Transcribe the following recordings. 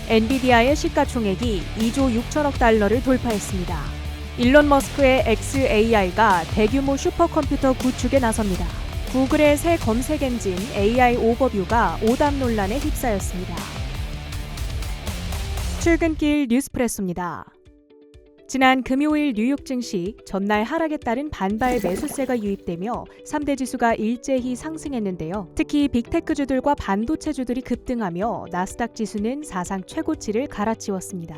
엔비디아의 시가총액이 2조 6천억 달러를 돌파했습니다. 일론 머스크의 xAI가 대규모 슈퍼컴퓨터 구축에 나섭니다. 구글의 새 검색 엔진 AI 오버뷰가 오답 논란에 휩싸였습니다. 출근길 뉴스프레소입니다. 지난 금요일 뉴욕 증시 전날 하락에 따른 반발 매수세가 유입되며 3대 지수가 일제히 상승했는데요. 특히 빅테크주들과 반도체주들이 급등하며 나스닥 지수는 사상 최고치를 갈아치웠습니다.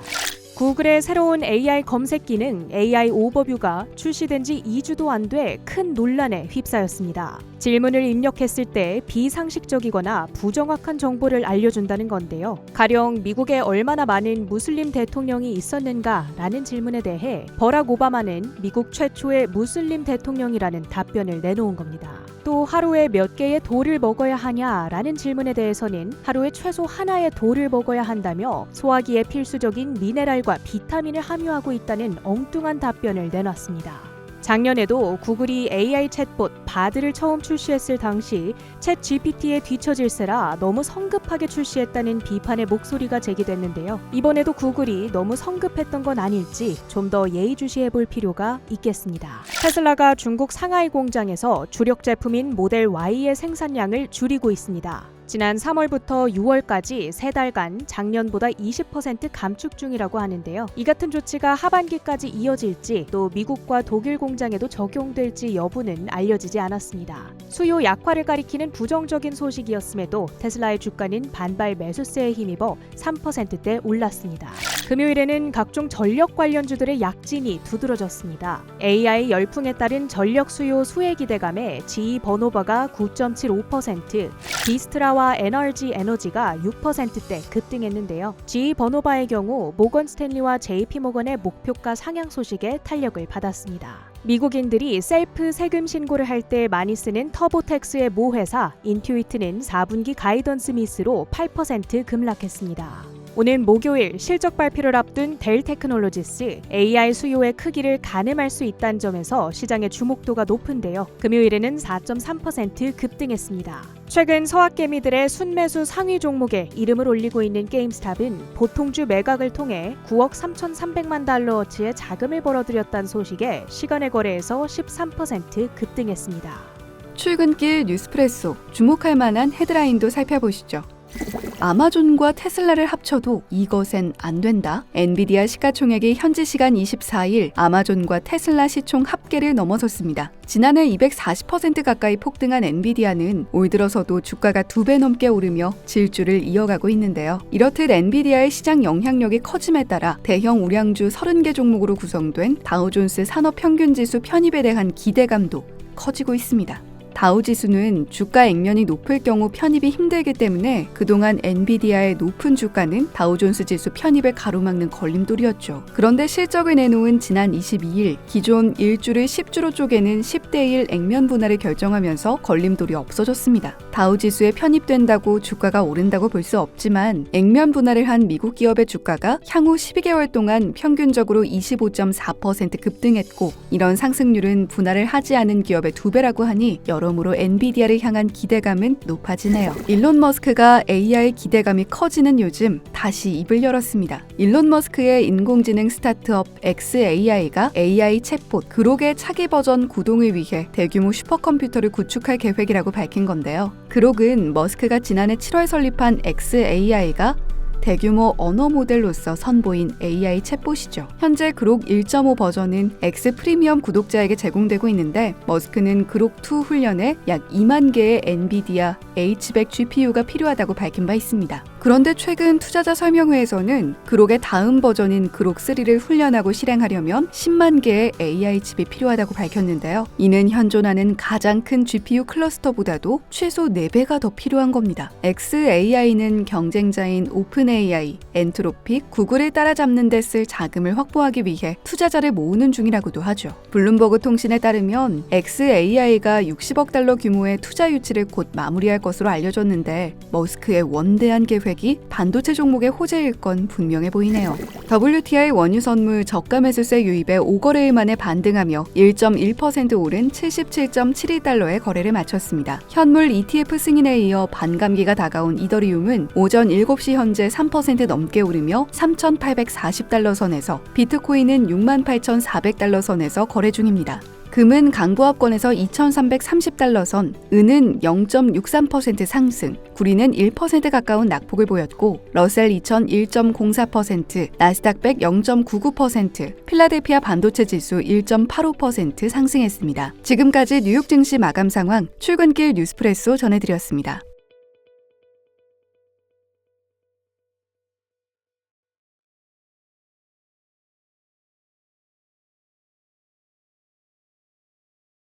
구글의 새로운 AI 검색 기능 AI 오버뷰가 출시된 지 2주도 안 돼 큰 논란에 휩싸였습니다. 질문을 입력했을 때 비상식적이거나 부정확한 정보를 알려준다는 건데요. 가령 미국에 얼마나 많은 무슬림 대통령이 있었는가라는 질문에 대해 버락 오바마는 미국 최초의 무슬림 대통령이라는 답변을 내놓은 겁니다. 또 하루에 몇 개의 돌을 먹어야 하냐라는 질문에 대해서는 하루에 최소 하나의 돌을 먹어야 한다며 소화기에 필수적인 미네랄과 비타민을 함유하고 있다는 엉뚱한 답변을 내놨습니다. 작년에도 구글이 AI 챗봇 바드를 처음 출시했을 당시 챗 GPT에 뒤처질세라 너무 성급하게 출시했다는 비판의 목소리가 제기됐는데요. 이번에도 구글이 너무 성급했던 건 아닐지 좀 더 예의주시해 볼 필요가 있겠습니다. 테슬라가 중국 상하이 공장에서 주력 제품인 모델 Y의 생산량을 줄이고 있습니다. 지난 3월부터 6월까지 3달간 작년보다 20% 감축 중이라고 하는데요. 이 같은 조치가 하반기까지 이어질지 또 미국과 독일 공장에도 적용될지 여부는 알려지지 않았습니다. 수요 약화를 가리키는 부정적인 소식이었음에도 테슬라의 주가는 반발 매수세에 힘입어 3%대 올랐습니다. 금요일에는 각종 전력 관련주들의 약진이 두드러졌습니다. AI 열풍에 따른 전력 수요 수혜 기대감에 GE 버노바가 9.75%, 비스트라와 NRG 에너지가 6%대 급등했는데요. GE 버노바의 경우 모건 스탠리와 JP모건의 목표가 상향 소식에 탄력을 받았습니다. 미국인들이 셀프 세금 신고를 할 때 많이 쓰는 터보택스의 모 회사 인투이트는 4분기 가이던스 미스로 8% 급락했습니다. 오는 목요일 실적 발표를 앞둔 델 테크놀로지스 AI 수요의 크기를 가늠할 수 있다는 점에서 시장의 주목도가 높은데요. 금요일에는 4.3% 급등했습니다. 최근 서학개미들의 순매수 상위 종목에 이름을 올리고 있는 게임스탑은 보통주 매각을 통해 9억 3,300만 달러어치의 자금을 벌어들였다는 소식에 시간의 거래에서 13% 급등했습니다. 출근길 뉴스프레소, 주목할 만한 헤드라인도 살펴보시죠. 아마존과 테슬라를 합쳐도 이것엔 안 된다. 엔비디아 시가총액이 현지 시간 24일 아마존과 테슬라 시총 합계를 넘어섰습니다. 지난해 240% 가까이 폭등한 엔비디아는 올 들어서도 주가가 2배 넘게 오르며 질주를 이어가고 있는데요. 이렇듯 엔비디아의 시장 영향력이 커짐에 따라 대형 우량주 30개 종목으로 구성된 다우존스 산업평균지수 편입에 대한 기대감도 커지고 있습니다. 다우지수는 주가 액면이 높을 경우 편입이 힘들기 때문에 그동안 엔비디아의 높은 주가는 다우존스 지수 편입을 가로막는 걸림돌이었죠. 그런데 실적을 내놓은 지난 22일 기존 1주를 10주로 쪼개는 10대1 액면 분할을 결정하면서 걸림돌이 없어졌습니다. 다우지수에 편입된다고 주가가 오른다고 볼 수 없지만 액면 분할을 한 미국 기업의 주가가 향후 12개월 동안 평균적으로 25.4% 급등했고 이런 상승률은 분할을 하지 않은 기업의 2배라고 하니 여러모로 엔비디아를 향한 기대감은 높아지네요. 일론 머스크가 AI 기대감이 커지는 요즘 다시 입을 열었습니다. 일론 머스크의 인공지능 스타트업 xAI가 AI 챗봇 그록의 차기 버전 구동을 위해 대규모 슈퍼컴퓨터를 구축할 계획이라고 밝힌 건데요. 그록은 머스크가 지난해 7월 설립한 xAI가 대규모 언어 모델로서 선보인 AI 챗봇이죠. 현재 그록 1.5 버전은 X 프리미엄 구독자에게 제공되고 있는데 머스크는 그록 2 훈련에 약 2만 개의 엔비디아 H100 GPU가 필요하다고 밝힌 바 있습니다. 그런데 최근 투자자 설명회에서는 그록의 다음 버전인 그록 3를 훈련하고 실행하려면 10만 개의 AI 칩이 필요하다고 밝혔는데요. 이는 현존하는 가장 큰 GPU 클러스터보다도 최소 4배가 더 필요한 겁니다. xAI는 경쟁자인 오픈AI, 엔트로픽, 구글을 따라잡는 데 쓸 자금을 확보하기 위해 투자자를 모으는 중이라고도 하죠. 블룸버그 통신에 따르면 xAI가 60억 달러 규모의 투자 유치를 곧 마무리할 것으로 알려졌는데 머스크의 원대한 계획이 금액이 반도체 종목의 호재일 건 분명해 보이네요. WTI 원유 선물 저가 매수세 유입에 5거래일 만에 반등하며 1.1% 오른 77.72달러에 거래를 마쳤습니다. 현물 ETF 승인에 이어 반감기가 다가온 이더리움은 오전 7시 현재 3% 넘게 오르며 3,840달러 선에서, 비트코인은 68,400달러 선에서 거래 중입니다. 금은 강보합권에서 2,330달러 선, 은은 0.63% 상승, 구리는 1% 가까운 낙폭을 보였고 러셀 2000 1.04%, 나스닥 100 0.99%, 필라델피아 반도체 지수 1.85% 상승했습니다. 지금까지 뉴욕 증시 마감 상황 출근길 뉴스프레소 전해드렸습니다.